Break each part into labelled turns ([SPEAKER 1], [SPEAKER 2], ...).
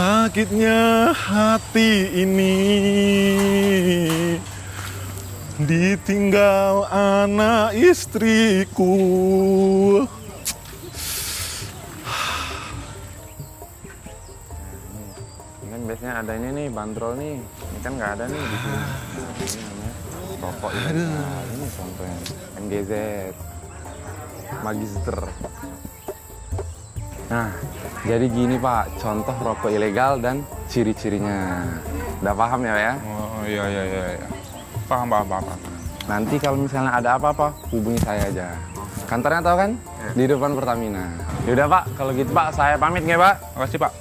[SPEAKER 1] Sakitnya hati ini ditinggal anak istriku.
[SPEAKER 2] Ini kan biasanya ada ini nih, bandrol nih. Ini kan nggak ada nih di sini. Nah, ini namanya rokok ilegal. Ini contohnya MGZ, Magister. Nah, jadi gini Pak, contoh rokok ilegal dan ciri-cirinya. Udah paham ya, Pak ya?
[SPEAKER 3] Oh iya. Paham.
[SPEAKER 2] Nanti kalau misalnya ada apa-apa, hubungi saya aja. Kantornya tahu kan? Di depan Pertamina. Yaudah Pak, kalau gitu Pak, saya pamit nggak Pak?
[SPEAKER 3] Makasih Pak.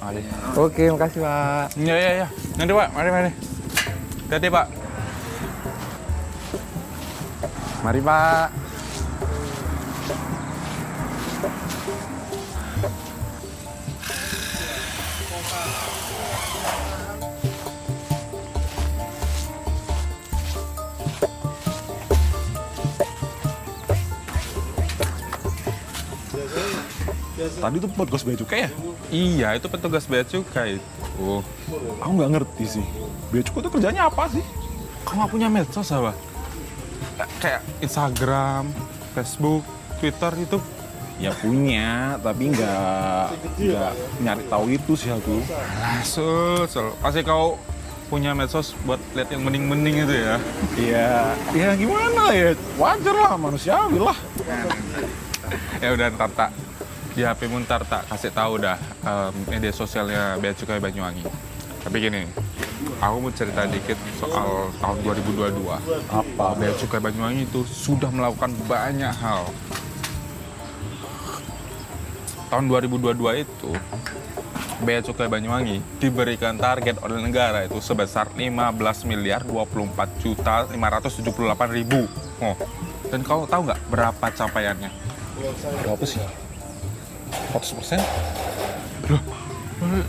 [SPEAKER 2] Oke, makasih Pak.
[SPEAKER 3] Iya. Nanti Pak, mari. Hati-hati Pak.
[SPEAKER 2] Mari Pak.
[SPEAKER 1] Tadi tuh petugas bea cukai ya?
[SPEAKER 3] Iya, itu petugas bea cukai itu.
[SPEAKER 1] Aku nggak ngerti sih. Bea cukai itu kerjanya apa sih?
[SPEAKER 3] Kamu nggak punya medsos apa? Kayak Instagram, Facebook, Twitter itu.
[SPEAKER 1] Ya punya, tapi nggak nyari tahu itu sih aku.
[SPEAKER 3] Alah, Sul. Pasti kau punya medsos buat lihat yang mending-mending itu ya.
[SPEAKER 1] Ya gimana ya? Wajar lah, manusiawi lah.
[SPEAKER 3] Ya udah ntar tak di HP-mu ntar tak kasih tahu dah media sosialnya Bea Cukai Banyuwangi. Tapi gini, aku mau cerita dikit soal tahun 2022.
[SPEAKER 1] Apa?
[SPEAKER 3] Bea Cukai Banyuwangi itu sudah melakukan banyak hal. Tahun 2022 itu Bea Cukai Banyuwangi diberikan target oleh negara itu sebesar 15.204.578.000. Oh, dan kau tahu nggak berapa capaiannya?
[SPEAKER 1] Berapa sih? 100%?
[SPEAKER 3] Loh,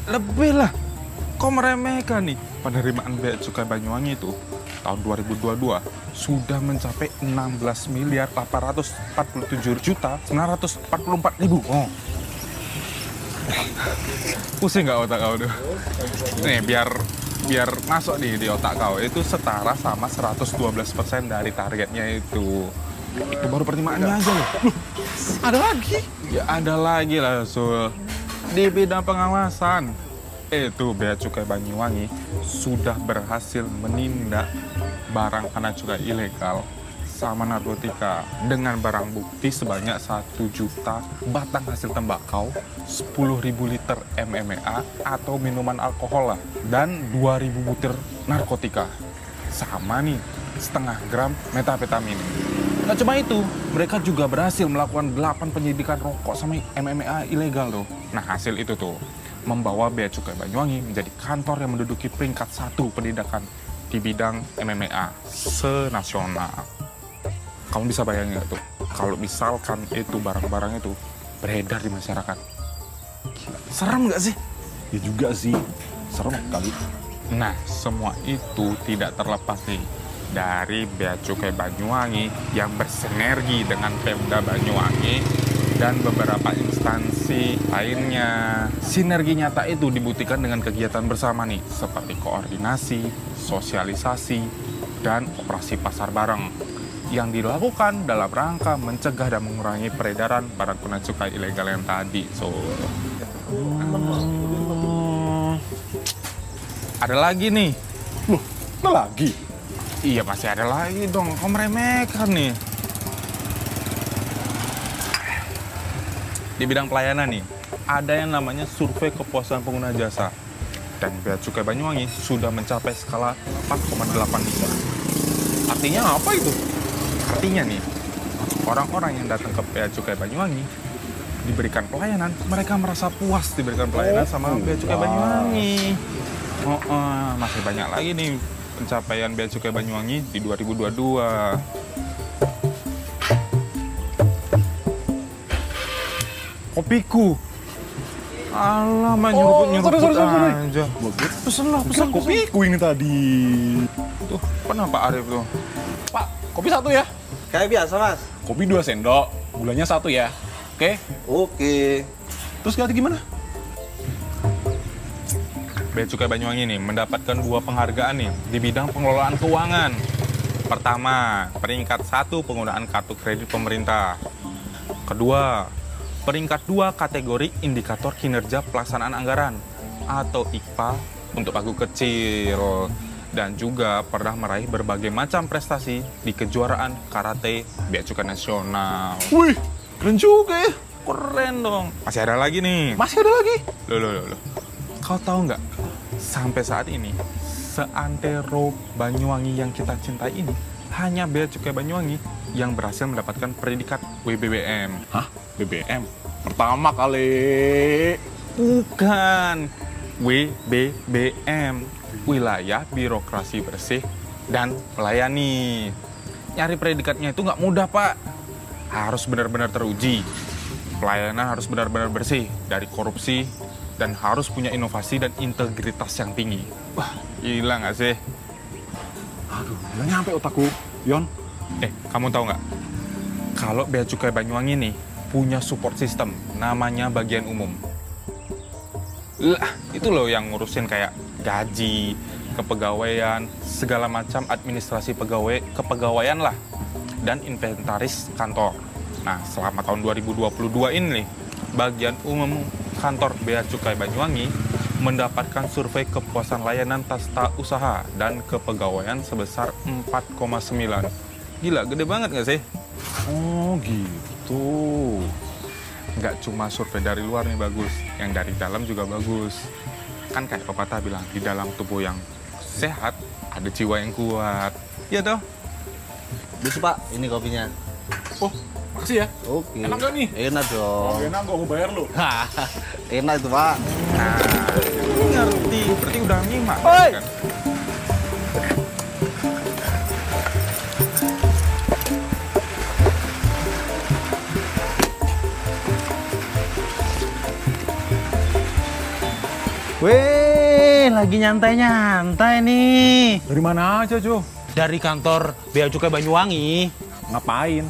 [SPEAKER 3] lebih lah. Kok meremehkan nih? Penerimaan Bea Cukai Banyuwangi itu tahun 2022 sudah mencapai 16.847.944.000. Oh. Pusing nggak otak kau tuh? Nih, biar masuk nih di otak kau. Itu setara sama 112% dari targetnya itu. Itu baru penerimaannya aja loh.
[SPEAKER 1] Ada lagi?
[SPEAKER 3] Ya ada lagi lah, Sul. Di bidang pengawasan, itu Bea Cukai Banyuwangi sudah berhasil menindak barang kena cukai ilegal sama narkotika dengan barang bukti sebanyak 1 juta batang hasil tembakau, 10.000 liter MMA atau minuman alkohol lah, dan 2.000 butir narkotika. Sama nih, setengah gram metafetamin. Nah cuma itu, mereka juga berhasil melakukan 8 penyidikan rokok sama MMA ilegal tuh. Nah hasil itu tuh membawa Bea Cukai Banyuwangi menjadi kantor yang menduduki peringkat 1 penindakan di bidang MMA senasional. Kamu bisa bayangin nggak tuh, kalau misalkan itu barang-barang itu beredar di masyarakat. Serem nggak sih?
[SPEAKER 1] Ya juga sih. Serem kali.
[SPEAKER 3] Nah, semua itu tidak terlepas nih dari Bea Cukai Banyuwangi yang bersinergi dengan Pemda Banyuwangi dan beberapa instansi lainnya. Sinergi nyata itu dibuktikan dengan kegiatan bersama nih, seperti koordinasi, sosialisasi, dan operasi pasar bareng yang dilakukan dalam rangka mencegah dan mengurangi peredaran barang kena cukai ilegal yang tadi. Ada lagi nih.
[SPEAKER 1] Loh, ada lagi?
[SPEAKER 3] Iya pasti ada lagi dong, kok meremehkan nih. Di bidang pelayanan nih, ada yang namanya survei kepuasan pengguna jasa. Dan Bea Cukai Banyuwangi sudah mencapai skala 4,85. Artinya apa itu? Artinya nih, orang-orang yang datang ke Bea Cukai Banyuwangi diberikan pelayanan, mereka merasa puas diberikan pelayanan sama Bea Cukai Banyuwangi. Masih banyak lagi nih pencapaian Bea Cukai Banyuwangi di 2022. Kopiku. Alah, main nyeruput aja.
[SPEAKER 1] Pesen kopiku ini tadi.
[SPEAKER 3] Tuh, kenapa Arif tuh?
[SPEAKER 1] Pak, kopi 1 ya?
[SPEAKER 4] Kayak biasa, Mas.
[SPEAKER 1] Kopi 2 sendok, gulanya 1 ya. Oke?
[SPEAKER 4] Oke.
[SPEAKER 1] Terus ganti gimana?
[SPEAKER 3] Bea Cukai Banyuwangi nih mendapatkan 2 penghargaan nih di bidang pengelolaan keuangan. Pertama, peringkat 1 penggunaan kartu kredit pemerintah. Kedua, peringkat 2 kategori indikator kinerja pelaksanaan anggaran atau IKPA untuk pagu kecil. Dan juga pernah meraih berbagai macam prestasi di kejuaraan karate Bea Cukai Nasional.
[SPEAKER 1] Wih, keren juga ya.
[SPEAKER 3] Keren dong. Masih ada lagi nih.
[SPEAKER 1] Masih ada lagi?
[SPEAKER 3] Loh. Kau tahu nggak? Sampai saat ini, seantero Banyuwangi yang kita cintai ini, hanya Bea Cukai Banyuwangi yang berhasil mendapatkan predikat WBBM.
[SPEAKER 1] Hah? BBM? Pertama kali.
[SPEAKER 3] Bukan. WBBM. Wilayah Birokrasi Bersih dan Melayani. Nyari predikatnya itu nggak mudah, Pak. Harus benar-benar teruji. Pelayanan harus benar-benar bersih dari korupsi dan harus punya inovasi dan integritas yang tinggi. Wah, gila nggak sih?
[SPEAKER 1] Aduh, nggak nyampe otakku, Yon.
[SPEAKER 3] Kamu tahu nggak? Kalau Bea Cukai Banyuwangi nih punya support system, namanya bagian umum. Lah, itu loh yang ngurusin kayak gaji, kepegawaian, segala macam administrasi kepegawaian lah, dan inventaris kantor. Nah, selama tahun 2022 ini nih, bagian umum kantor Bea Cukai Banyuwangi mendapatkan survei kepuasan layanan tata usaha dan kepegawaian sebesar 4,9. Gila, gede banget nggak sih?
[SPEAKER 1] Oh gitu.
[SPEAKER 3] Nggak cuma survei dari luar nih bagus, yang dari dalam juga bagus. Kan kayak pepatah bilang, di dalam tubuh yang sehat, ada jiwa yang kuat. Iya toh?
[SPEAKER 4] Bisa Pak, ini kopinya.
[SPEAKER 1] Oh, makasih ya.
[SPEAKER 4] Oke.
[SPEAKER 1] Enak nggak nih?
[SPEAKER 4] Enak dong.
[SPEAKER 1] Enak, gak mau bayar lo.
[SPEAKER 4] Enak itu Pak.
[SPEAKER 3] Nah, ngerti. Berarti udah nyimak.
[SPEAKER 1] Oi!
[SPEAKER 3] Kan?
[SPEAKER 5] Weh, lagi nyantai-nyantai nih.
[SPEAKER 1] Dari mana aja, Jo?
[SPEAKER 5] Dari kantor Bea Cukai Banyuwangi.
[SPEAKER 1] Ngapain?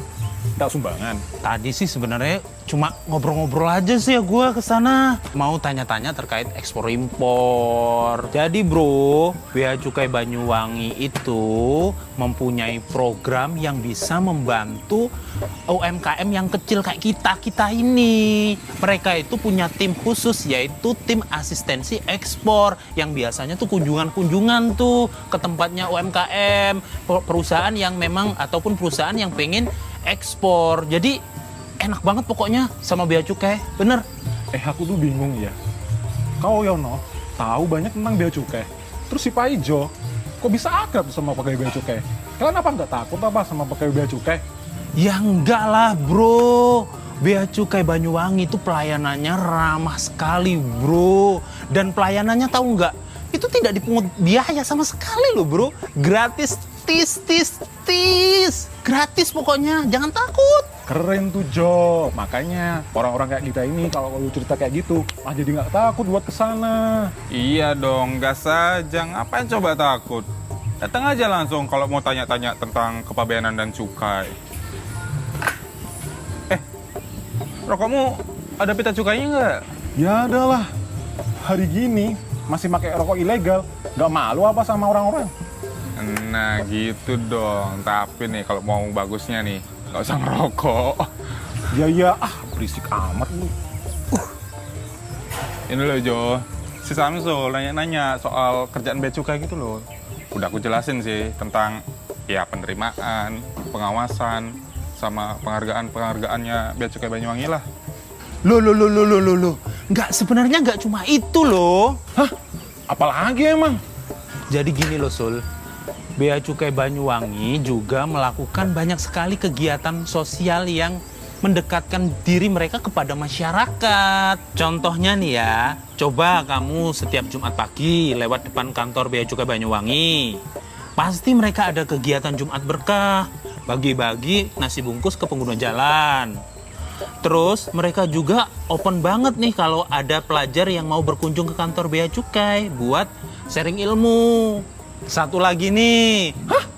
[SPEAKER 1] Tak sumbangan.
[SPEAKER 5] Tadi sih sebenarnya cuma ngobrol-ngobrol aja sih ya gue ke sana. Mau tanya-tanya terkait ekspor impor. Jadi bro, Bea Cukai Banyuwangi itu mempunyai program yang bisa membantu UMKM yang kecil kayak kita ini. Mereka itu punya tim khusus, yaitu tim asistensi ekspor yang biasanya tuh kunjungan-kunjungan tuh ke tempatnya UMKM, perusahaan yang memang ataupun perusahaan yang pengen ekspor. Jadi enak banget pokoknya sama Bea Cukai, bener.
[SPEAKER 1] Aku tuh bingung ya. Kau Yono tahu banyak tentang Bea Cukai. Terus si Pak Ijo, kok bisa akrab sama pegawai Bea Cukai? Kalian apa nggak takut apa sama pegawai Bea Cukai?
[SPEAKER 5] Ya enggak lah bro, Bea Cukai Banyuwangi itu pelayanannya ramah sekali bro. Dan pelayanannya tahu nggak, itu tidak dipungut biaya sama sekali loh bro. Gratis, tis. Gratis pokoknya, jangan takut.
[SPEAKER 1] Keren tuh Jo. Makanya orang-orang kayak kita ini kalau lu cerita kayak gitu, jadi nggak takut buat kesana.
[SPEAKER 3] Iya dong, gas aja. Ngapain coba takut? Datang aja langsung kalau mau tanya-tanya tentang kepabeanan dan cukai. Rokokmu ada pita cukainya nggak?
[SPEAKER 1] Ya adalah, hari gini masih pakai rokok ilegal. Nggak malu apa sama orang-orang?
[SPEAKER 3] Nah gitu dong. Tapi nih kalau mau bagusnya nih, nggak usah ngerokok.
[SPEAKER 1] Ya, berisik amat lu.
[SPEAKER 3] Ini loh Jo, si Samsul nanya-nanya soal kerjaan Bea Cukai gitu loh. Udah aku jelasin sih tentang ya penerimaan, pengawasan, sama penghargaannya Bea Cukai Banyuwangi lah.
[SPEAKER 5] Loh. Sebenarnya nggak cuma itu loh.
[SPEAKER 1] Hah? Apalagi emang?
[SPEAKER 5] Jadi gini loh Sul, Bea Cukai Banyuwangi juga melakukan banyak sekali kegiatan sosial yang mendekatkan diri mereka kepada masyarakat. Contohnya nih ya, coba kamu setiap Jumat pagi lewat depan kantor Bea Cukai Banyuwangi. Pasti mereka ada kegiatan Jumat Berkah, bagi-bagi nasi bungkus ke pengguna jalan. Terus mereka juga open banget nih kalau ada pelajar yang mau berkunjung ke kantor Bea Cukai buat sharing ilmu. Satu lagi nih.
[SPEAKER 1] Hah?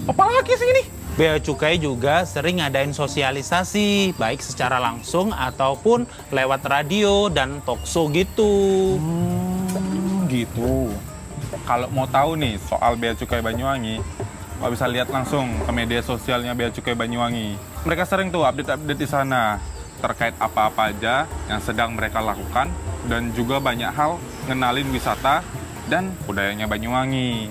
[SPEAKER 1] Apalagi sih ini?
[SPEAKER 5] Bea Cukai juga sering ngadain sosialisasi, baik secara langsung ataupun lewat radio dan talkshow gitu.
[SPEAKER 1] gitu.
[SPEAKER 3] Kalau mau tahu nih soal Bea Cukai Banyuwangi, Pak bisa lihat langsung ke media sosialnya Bea Cukai Banyuwangi. Mereka sering tuh update-update di sana terkait apa-apa aja yang sedang mereka lakukan dan juga banyak hal ngenalin wisata dan budayanya Banyuwangi.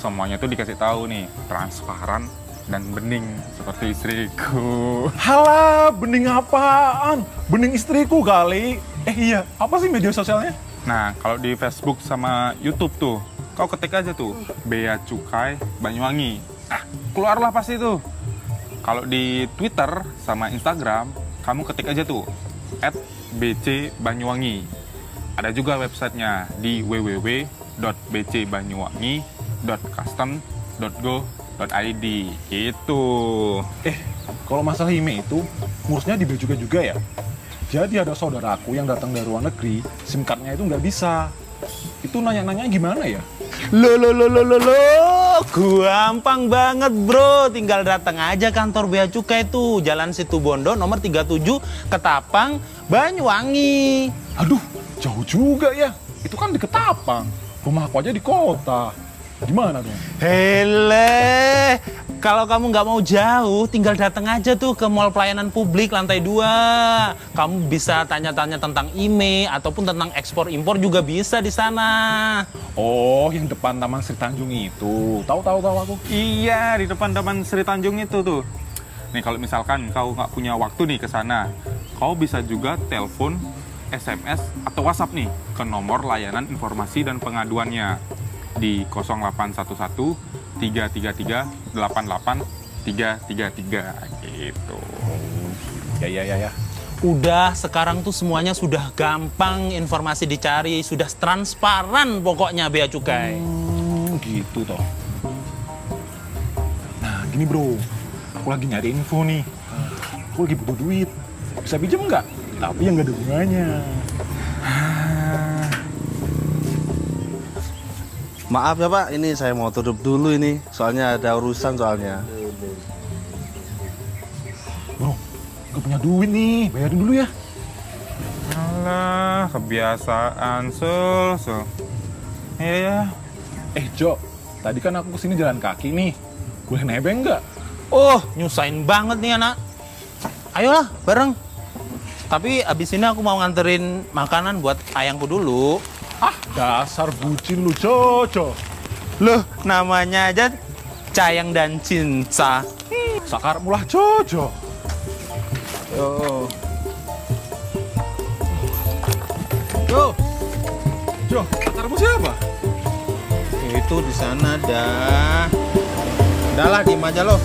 [SPEAKER 3] Semuanya tuh dikasih tahu nih, transparan dan bening seperti istriku.
[SPEAKER 1] Halah, bening apaan? Bening istriku kali. Iya, apa sih media sosialnya?
[SPEAKER 3] Nah, kalau di Facebook sama YouTube tuh, kau ketik aja tuh, Bea Cukai Banyuwangi. Nah, keluarlah pasti tuh. Kalau di Twitter sama Instagram, kamu ketik aja tuh, @bcbanyuwangi. Ada juga websitenya di www.bcbanyuwangi.custom.go.id gitu.
[SPEAKER 1] Kalau masalah email itu, ngurusnya di Bea Cukai juga ya? Jadi ada saudaraku yang datang dari luar negeri, SIM card-nya itu nggak bisa. Itu nanya-nanya gimana ya?
[SPEAKER 5] Lo, gampang banget bro, tinggal datang aja kantor Bea Cukai tuh, Jalan Situbondo nomor 37, Ketapang, Banyuwangi.
[SPEAKER 1] Aduh, jauh juga ya. Itu kan di Ketapang. Rumah aku aja di kota. Gimana dong?
[SPEAKER 5] Hele, kalau kamu nggak mau jauh, tinggal datang aja tuh ke Mall Pelayanan Publik lantai 2. Kamu bisa tanya-tanya tentang IMEI ataupun tentang ekspor impor juga bisa di sana.
[SPEAKER 1] Oh, yang depan Taman Sri Tanjung itu. Tahu aku.
[SPEAKER 3] Iya, di depan Taman Sri Tanjung itu tuh. Nih kalau misalkan kau nggak punya waktu nih ke sana, kau bisa juga telepon, SMS, atau WhatsApp nih ke nomor layanan informasi dan pengaduannya di 0811 333 88 333 gitu.
[SPEAKER 1] Ya.
[SPEAKER 5] Udah, sekarang tuh semuanya sudah gampang, informasi dicari, sudah transparan pokoknya Bea Cukai.
[SPEAKER 1] Gitu toh. Nah, gini bro. Aku lagi nyari info nih. Aku lagi butuh duit. Bisa pinjam nggak? Tapi yang nggak ada bunganya.
[SPEAKER 4] Maaf ya Pak, ini saya mau tutup dulu ini. Soalnya ada urusan soalnya.
[SPEAKER 1] Bro, nggak punya duit nih. Bayarin dulu ya.
[SPEAKER 3] Alah, kebiasaan, Sul. Iya.
[SPEAKER 1] Jo, tadi kan aku kesini jalan kaki nih. Boleh nebeng nggak?
[SPEAKER 5] Oh, nyusahin banget nih anak. Ayolah, bareng. Tapi abis ini aku mau nganterin makanan buat ayangku dulu.
[SPEAKER 1] Ah, dasar bucin lu, Jojo.
[SPEAKER 5] Loh, namanya aja Cayang dan Cinta.
[SPEAKER 1] Sakar mulah Jojo. Jo, sakarmu siapa?
[SPEAKER 5] Itu di sana dah. Udah lah, diem aja lo.